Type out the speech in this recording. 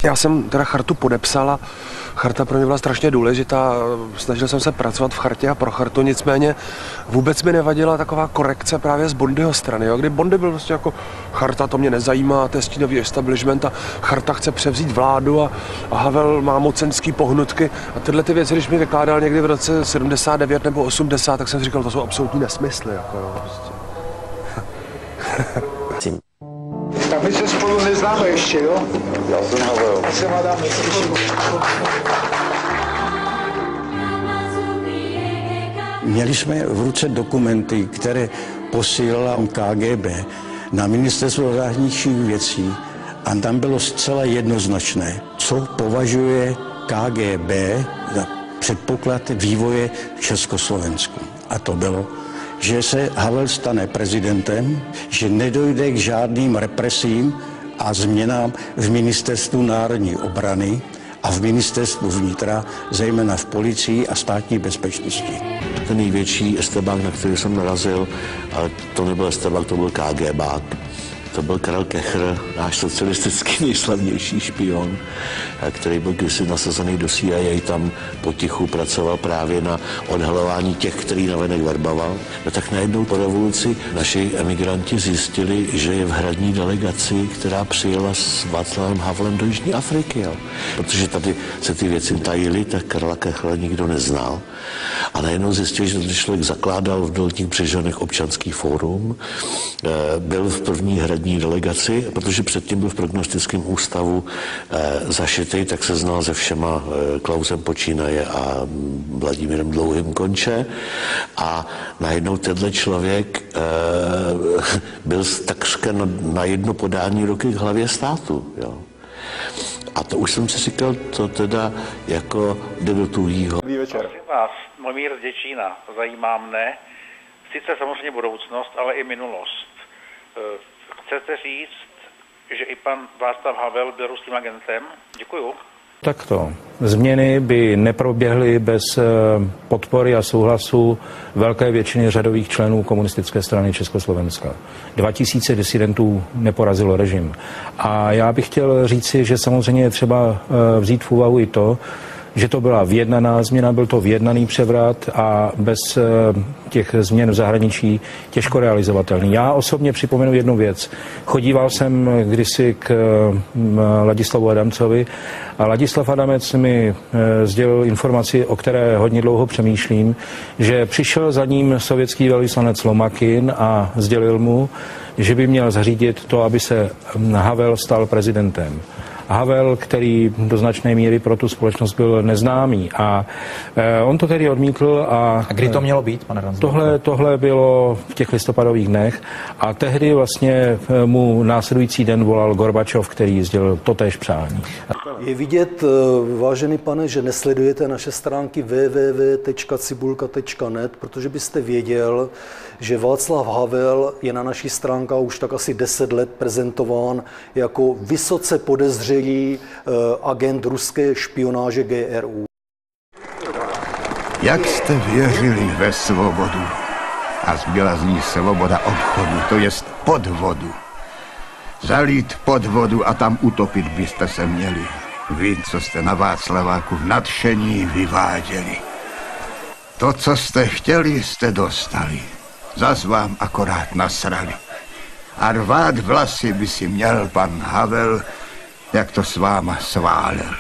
Já jsem teda chartu podepsal a charta pro mě byla strašně důležitá. Snažil jsem se pracovat v chartě a pro chartu, nicméně vůbec mi nevadila taková korekce právě z Bondyho strany. Jo? Kdy Bondy byl prostě jako charta, to mě nezajímá, to je stínový establishment a charta chce převzít vládu a Havel má mocenský pohnutky a tyhle ty věci, když mi vykládal někdy v roce 79 nebo 80, tak jsem říkal, to jsou absolutní nesmysly. Jako, jo, prostě. Tak my se spolu neznáme ještě, jo? Já jsem Havel. Já jsem Adam, neslyším. Měli jsme v ruce dokumenty, které posílala KGB na ministerstvo zahraničních věcí a tam bylo zcela jednoznačné, co považuje KGB za předpoklad vývoje v Československu. A to bylo, že se Havel stane prezidentem, že nedojde k žádným represím a změnám v ministerstvu národní obrany a v ministerstvu vnitra, zejména v policii a státní bezpečnosti. Ten největší estebák, na který jsem narazil, ale to nebyl estebák, to byl KGBák. To byl Karel Kechr, náš socialistický nejslavnější špion, který byl kdysi nasazený do CIA, tam potichu pracoval právě na odhalování těch, který navenek verboval. No tak najednou po revoluci naši emigranti zjistili, že je v hradní delegaci, která přijela s Václavem Havlem do Jižní Afriky. Jo. Protože tady se ty věci tajily, tak Karla Kechra nikdo neznal. A najednou zjistili, že ten člověk zakládal v Dolních Břežanech občanský fórum, byl v první hradní delegaci, protože předtím byl v prognostickém ústavu zašitý, tak se znal se všema Klausem počínaje a Vladimírem Dlouhým konče. A najednou tenhle člověk byl takřka na jedno podání ruky k hlavě státu. Jo. A to už jsem si říkal, to teda jako jde do tuhýho. Dobrý večer. Vás, Mojmír z Děčína, zajímá mne, sice samozřejmě budoucnost, ale i minulost. Chcete říct, že i pan Václav Havel byl ruským agentem? Děkuju. Takto. Změny by neproběhly bez podpory a souhlasu velké většiny řadových členů komunistické strany Československa. 2000 disidentů neporazilo režim. A já bych chtěl říci, že samozřejmě je třeba vzít v úvahu i to, že to byla vyjednaná změna, byl to vyjednaný převrat a bez těch změn v zahraničí těžko realizovatelný. Já osobně připomenu jednu věc. Chodíval jsem kdysi k Ladislavu Adamcovi a Ladislav Adamec mi sdělil informaci, o které hodně dlouho přemýšlím, že přišel za ním sovětský velvyslanec Lomakin a sdělil mu, že by měl zařídit to, aby se Havel stal prezidentem. Havel, který do značné míry pro tu společnost byl neznámý. A on to tedy odmítl. A kdy to mělo být, pane Ransdorfe? Tohle bylo v těch listopadových dnech a tehdy vlastně mu následující den volal Gorbačov, který sdělil totéž přání. Je vidět, vážený pane, že nesledujete naše stránky www.cibulka.net, protože byste věděl, že Václav Havel je na naší stránkách už tak asi 10 let prezentován jako vysoce podezřelý agent ruské špionáže GRU. Jak jste věřili ve svobodu a zbyla z ní svoboda obchodu, to jest podvodu. Zalít pod vodu a tam utopit byste se měli. Vy, co jste na Václaváku v nadšení vyváděli. To, co jste chtěli, jste dostali. Zas vám akorát nasrali. A rvát vlasy by si měl pan Havel, jak to s váma sválel.